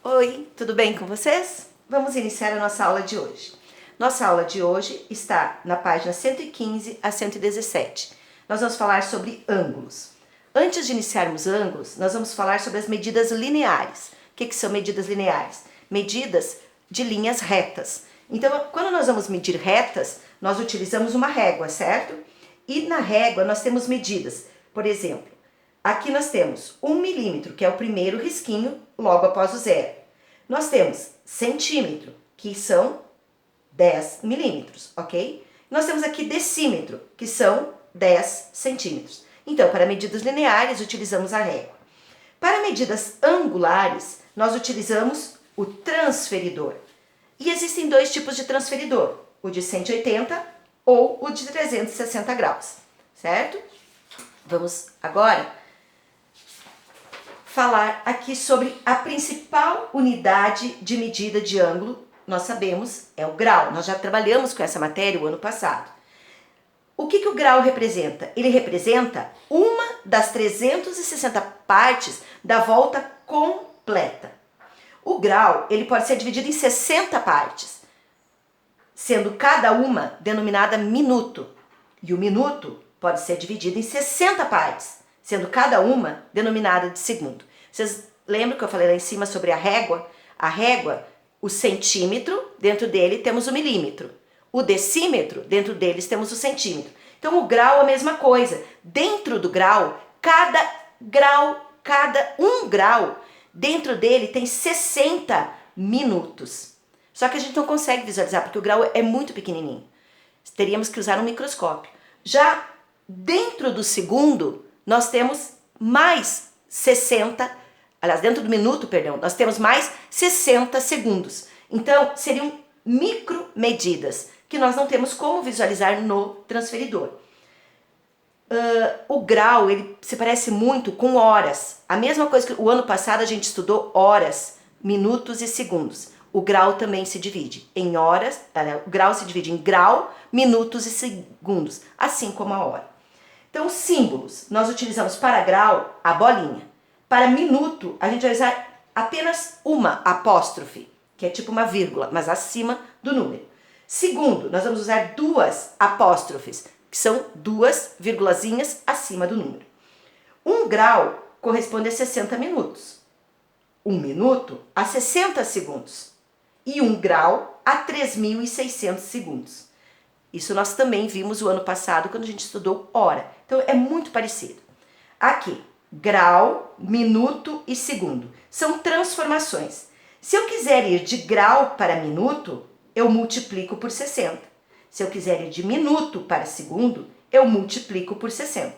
Oi, tudo bem com vocês? Vamos iniciar a nossa aula de hoje. Nossa aula de hoje está na página 115 a 117. Nós vamos falar sobre ângulos. Antes de iniciarmos ângulos, nós vamos falar sobre as medidas lineares. O que são medidas lineares? Medidas de linhas retas. Então, quando nós vamos medir retas, nós utilizamos uma régua, certo? E na régua nós temos medidas. Por exemplo, aqui nós temos 1 milímetro, que é o primeiro risquinho logo após o zero. Nós temos centímetro, que são 10 milímetros, ok? Nós temos aqui decímetro, que são 10 centímetros. Então, para medidas lineares, utilizamos a régua. Para medidas angulares, nós utilizamos o transferidor. E existem dois tipos de transferidor, o de 180 ou o de 360 graus, certo? Vamos agora falar aqui sobre a principal unidade de medida de ângulo. Nós sabemos, é o grau. Nós já trabalhamos com essa matéria o ano passado. O que o grau representa? Ele representa uma das 360 partes da volta completa. O grau, ele pode ser dividido em 60 partes, sendo cada uma denominada minuto. E o minuto pode ser dividido em 60 partes, sendo cada uma denominada de segundo. Vocês lembram que eu falei lá em cima sobre a régua? A régua, o centímetro, dentro dele temos o milímetro. O decímetro, dentro deles temos o centímetro. Então o grau é a mesma coisa. Dentro do grau, cada um grau, dentro dele tem 60 minutos. Só que a gente não consegue visualizar, porque o grau é muito pequenininho. Teríamos que usar um microscópio. Já dentro do segundo, nós temos mais 60, aliás, dentro do minuto, perdão, nós temos mais 60 segundos. Então, seriam micromedidas, que nós não temos como visualizar no transferidor. O grau, ele se parece muito com horas. A mesma coisa que o ano passado a gente estudou horas, minutos e segundos. O grau também se divide em horas, o grau se divide em grau, minutos e segundos, assim como a hora. Então, símbolos, nós utilizamos para grau a bolinha. Para minuto, a gente vai usar apenas uma apóstrofe, que é tipo uma vírgula, mas acima do número. Segundo, nós vamos usar duas apóstrofes, que são duas vírgulazinhas acima do número. Um grau corresponde a 60 minutos. Um minuto a 60 segundos. E um grau a 3.600 segundos. Isso nós também vimos o ano passado quando a gente estudou hora. Então é muito parecido. Aqui, grau, minuto e segundo. São transformações. Se eu quiser ir de grau para minuto, eu multiplico por 60. Se eu quiser ir de minuto para segundo, eu multiplico por 60.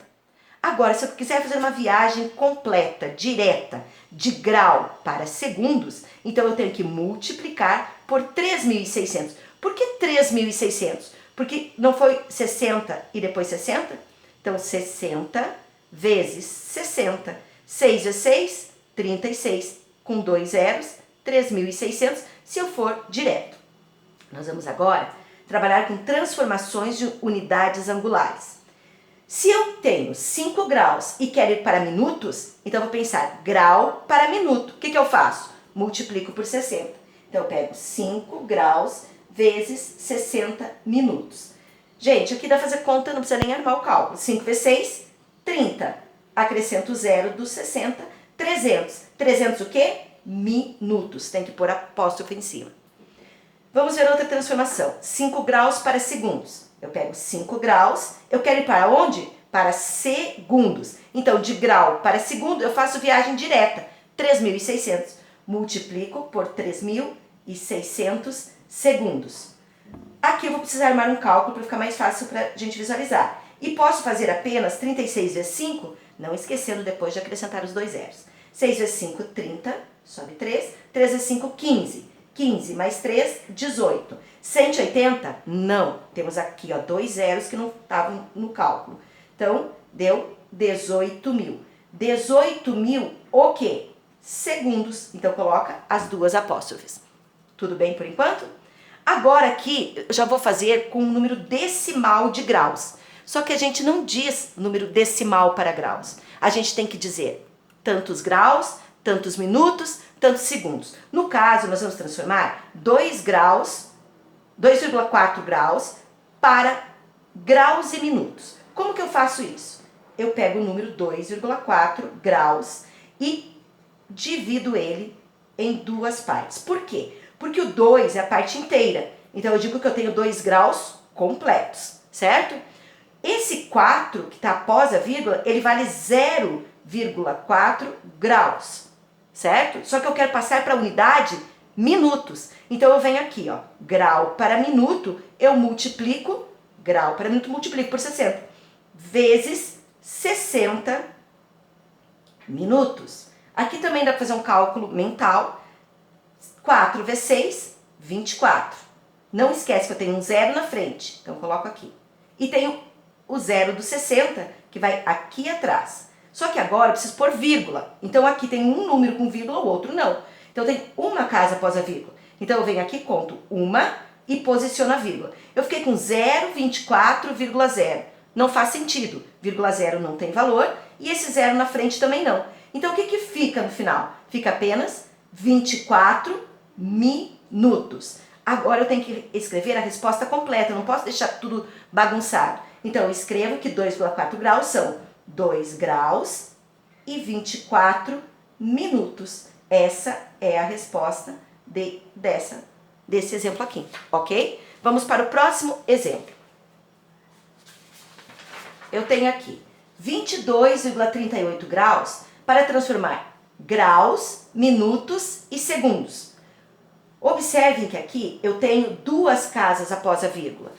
Agora, se eu quiser fazer uma viagem completa, direta, de grau para segundos, então eu tenho que multiplicar por 3.600. Por que 3.600? Porque não foi 60 e depois 60? Então, 60 vezes 60. 6 vezes 6, 36. Com 2 zeros, 3.600, se eu for direto. Nós vamos agora trabalhar com transformações de unidades angulares. Se eu tenho 5 graus e quero ir para minutos, então eu vou pensar grau para minuto. O que eu faço? Multiplico por 60. Então eu pego 5 graus vezes 60 minutos. Gente, aqui dá para fazer conta, não precisa nem armar o cálculo. 5 vezes 6, 30. Acrescento o zero dos 60, 300. 300 o quê? Minutos. Tem que pôr apóstrofe em cima. Vamos ver outra transformação. 5 graus para segundos. Eu pego 5 graus, eu quero ir para onde? Para segundos. Então, de grau para segundo, eu faço viagem direta. 3.600. Multiplico por 3.600 segundos. Aqui eu vou precisar armar um cálculo para ficar mais fácil para a gente visualizar. E posso fazer apenas 36 vezes 5, não esquecendo depois de acrescentar os 2 zeros. 6 vezes 5, 30, sobe 3. 3 vezes 5, 15. 15 mais 3, 18. 180? Não. Temos aqui 2 zeros que não estavam no cálculo. Então, deu 18.000. 18.000 o quê? Segundos. Então, coloca as duas apóstrofes. Tudo bem por enquanto? Agora aqui, eu já vou fazer com um número decimal de graus. Só que a gente não diz número decimal para graus. A gente tem que dizer tantos graus tantos minutos, tantos segundos. No caso, nós vamos transformar 2 graus, 2,4 graus para graus e minutos. Como que eu faço isso? Eu pego o número 2,4 graus e divido ele em duas partes. Por quê? Porque o 2 é a parte inteira. Então eu digo que eu tenho 2 graus completos, certo? Esse 4 que está após a vírgula, ele vale 0,4 graus, certo? Só que eu quero passar para a unidade minutos. Então eu venho aqui, ó, grau para minuto, eu multiplico, grau para minuto, multiplico por 60, vezes 60 minutos. Aqui também dá para fazer um cálculo mental. 4 vezes 6, 24. Não esquece que eu tenho um zero na frente, então eu coloco aqui. E tenho o zero do 60, que vai aqui atrás. Só que agora eu preciso pôr vírgula. Então aqui tem um número com vírgula, o outro não. Então tem uma casa após a vírgula. Então eu venho aqui, conto uma e posiciono a vírgula. Eu fiquei com 0,24,0. Não faz sentido. Vírgula zero não tem valor e esse zero na frente também não. Então o que que fica no final? Fica apenas 24 minutos. Agora eu tenho que escrever a resposta completa, eu não posso deixar tudo bagunçado. Então eu escrevo que 2,4 graus são 2 graus e 24 minutos. Essa é a resposta desse exemplo aqui, ok? Vamos para o próximo exemplo. Eu tenho aqui 22,38 graus para transformar graus, minutos e segundos. Observem que aqui eu tenho duas casas após a vírgula.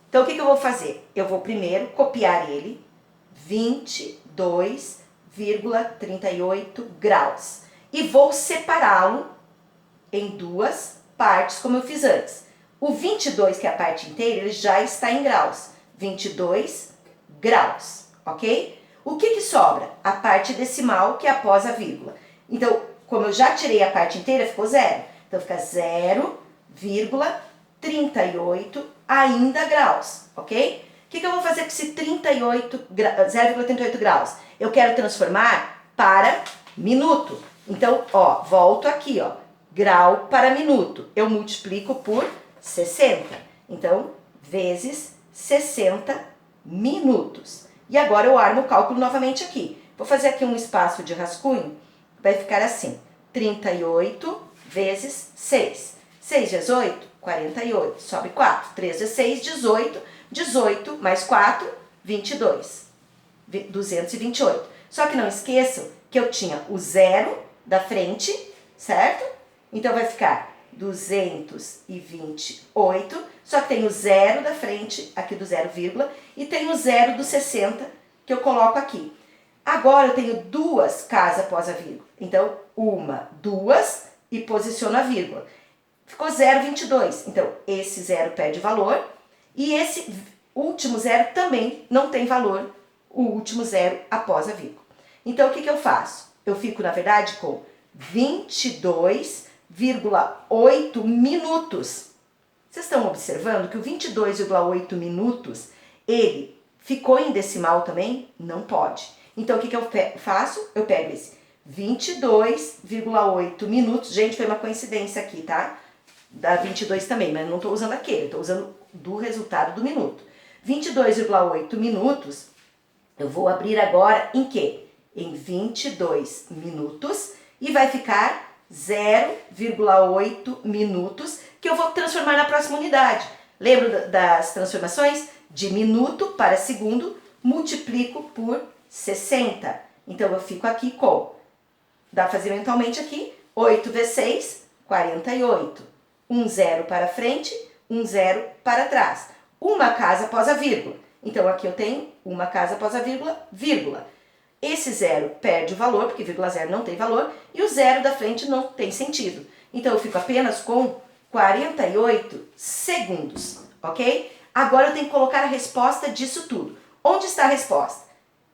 Então o que eu vou fazer? Eu vou primeiro copiar ele, 22,38 graus. E vou separá-lo em duas partes, como eu fiz antes. O 22, que é a parte inteira, ele já está em graus. 22 graus, ok? O que sobra? A parte decimal, que é após a vírgula. Então, como eu já tirei a parte inteira, ficou zero. Então, fica 0,38 ainda graus, ok? O que eu vou fazer com esse 0,38 graus? Eu quero transformar para minuto. Então, ó, volto aqui, ó, grau para minuto. Eu multiplico por 60. Então, vezes 60 minutos. E agora eu armo o cálculo novamente aqui. Vou fazer aqui um espaço de rascunho. Vai ficar assim, 38 vezes 6. 6 vezes 8, 48. Sobe 4. 3 vezes 6, 18. 18 mais 4, 22. 228. Só que não esqueçam que eu tinha o zero da frente, certo? Então vai ficar 228, só que tem o zero da frente, aqui do 0, e tem o zero do 60, que eu coloco aqui. Agora eu tenho duas casas após a vírgula. Então, uma, duas, e posiciono a vírgula. Ficou 0,22. Então, esse zero perde valor, e esse último zero também não tem valor, o último zero após a vírgula. Então, o que eu faço? Eu fico, na verdade, com 22,8 minutos. Vocês estão observando que o 22,8 minutos, ele ficou em decimal também? Não pode. Então, o que eu faço? Eu pego esse 22,8 minutos. Gente, foi uma coincidência aqui, tá? Dá 22 também, mas não estou usando aquele, estou usando do resultado do minuto. 22,8 minutos, eu vou abrir agora em quê? Em 22 minutos e vai ficar 0,8 minutos que eu vou transformar na próxima unidade. Lembra das transformações? De minuto para segundo, multiplico por 60. Então, eu fico aqui com, dá para fazer mentalmente aqui, 8 vezes 6, 48. Um zero para frente, um zero para trás. Uma casa após a vírgula. Então, aqui eu tenho uma casa após a vírgula, vírgula. Esse zero perde o valor, porque vírgula zero não tem valor, e o zero da frente não tem sentido. Então, eu fico apenas com 48 segundos, ok? Agora eu tenho que colocar a resposta disso tudo. Onde está a resposta?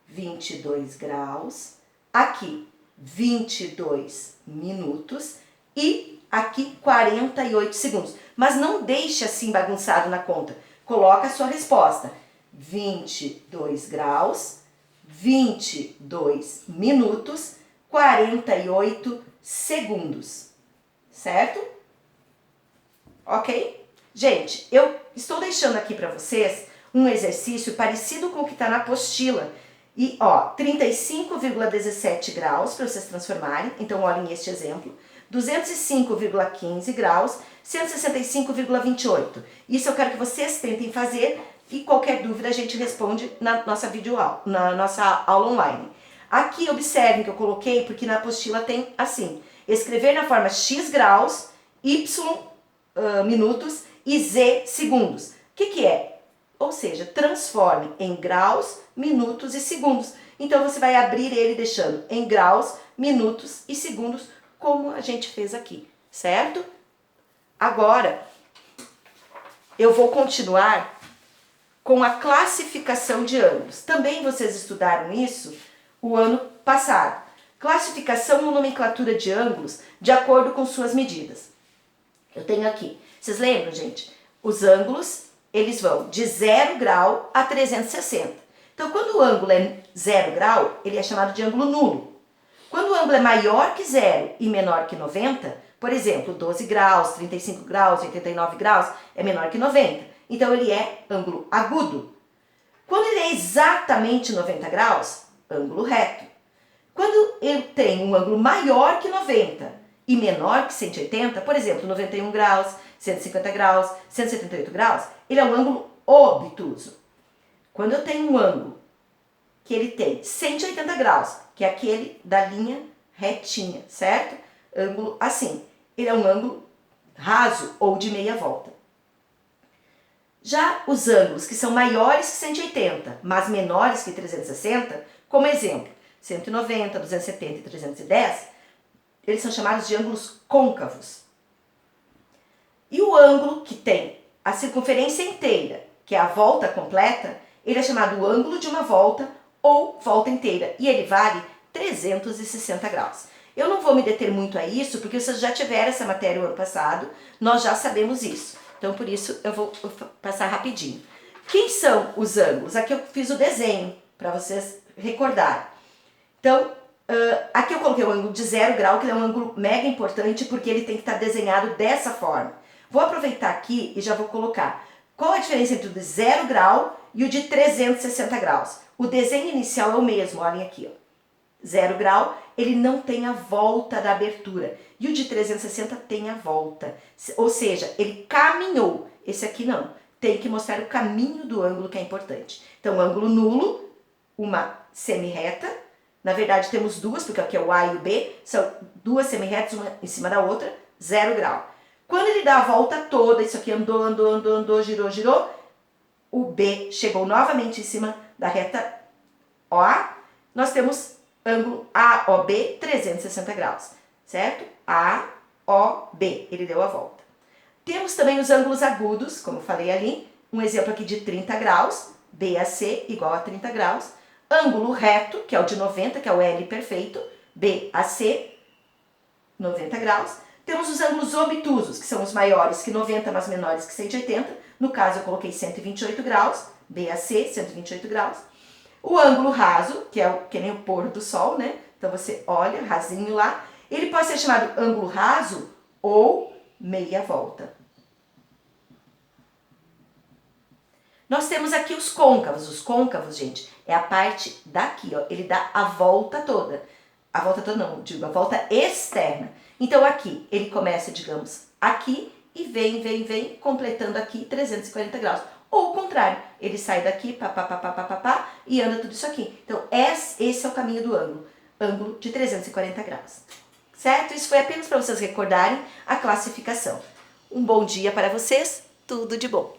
22 graus, aqui 22 minutos e aqui 48 segundos. Mas não deixe assim bagunçado na conta. Coloca a sua resposta. 22 graus, 22 minutos, 48 segundos, certo? Ok? Gente, eu estou deixando aqui para vocês um exercício parecido com o que está na apostila. E, ó, 35,17 graus para vocês transformarem. Então, olhem este exemplo. 205,15 graus, 165,28. Isso eu quero que vocês tentem fazer e qualquer dúvida a gente responde na nossa videoaula, na nossa aula online. Aqui, observem que eu coloquei, porque na apostila tem assim, escrever na forma x graus, y minutos e z segundos. O que é? Ou seja, transforme em graus, minutos e segundos. Então, você vai abrir ele deixando em graus, minutos e segundos, como a gente fez aqui, certo? Agora, eu vou continuar com a classificação de ângulos. Também vocês estudaram isso o ano passado. Classificação ou nomenclatura de ângulos de acordo com suas medidas. Eu tenho aqui, vocês lembram, gente? Os ângulos, eles vão de 0 grau a 360. Então, quando o ângulo é 0 grau, ele é chamado de ângulo nulo. Quando o ângulo é maior que 0 e menor que 90, por exemplo, 12 graus, 35 graus, 89 graus, é menor que 90. Então, ele é ângulo agudo. Quando ele é exatamente 90 graus, ângulo reto. Quando eu tenho um ângulo maior que 90 e menor que 180, por exemplo, 91 graus, 150 graus, 178 graus, ele é um ângulo obtuso. Quando eu tenho um ângulo que ele tem 180 graus, que é aquele da linha retinha, certo? Ângulo assim. Ele é um ângulo raso ou de meia volta. Já os ângulos que são maiores que 180, mas menores que 360, como exemplo, 190, 270 e 310, eles são chamados de ângulos côncavos. E o ângulo que tem a circunferência inteira, que é a volta completa, ele é chamado ângulo de uma volta ou volta inteira, e ele vale 360 graus. Eu não vou me deter muito a isso, porque vocês já tiveram essa matéria o ano passado, nós já sabemos isso. Então, por isso, eu vou passar rapidinho. Quem são os ângulos? Aqui eu fiz o desenho, para vocês recordarem. Então, aqui eu coloquei o ângulo de 0 grau, que é um ângulo mega importante, porque ele tem que estar desenhado dessa forma. Vou aproveitar aqui e já vou colocar. Qual a diferença entre o de 0 grau e o de 360 graus? O desenho inicial é o mesmo, olhem aqui, ó. 0 grau, ele não tem a volta da abertura. E o de 360 tem a volta. Ou seja, ele caminhou. Esse aqui não. Tem que mostrar o caminho do ângulo, que é importante. Então, ângulo nulo, uma semi-reta. Na verdade, temos duas, porque aqui é o A e o B. São duas semi-retas, uma em cima da outra, 0 grau. Quando ele dá a volta toda, isso aqui andou, andou, andou, andou, girou, girou, o B chegou novamente em cima da reta OA. Nós temos ângulo AOB 360 graus, certo? AOB, ele deu a volta. Temos também os ângulos agudos, como eu falei ali, um exemplo aqui de 30 graus, BAC igual a 30 graus. Ângulo reto, que é o de 90, que é o L perfeito, BAC, 90 graus. Temos os ângulos obtusos, que são os maiores que 90, mas menores que 180. No caso, eu coloquei 128 graus, BAC, 128 graus. O ângulo raso, que é que nem o pôr do sol, né? Então, você olha, rasinho lá. Ele pode ser chamado ângulo raso ou meia volta. Nós temos aqui os côncavos. Os côncavos, gente, é a parte daqui, ó. Ele dá a volta toda. A volta toda não, digo, a volta externa. Então, aqui, ele começa, digamos, aqui e vem, completando aqui 340 graus. Ou o contrário, ele sai daqui, pá, e anda tudo isso aqui. Então, esse é o caminho do ângulo de 340 graus. Certo? Isso foi apenas para vocês recordarem a classificação. Um bom dia para vocês, tudo de bom!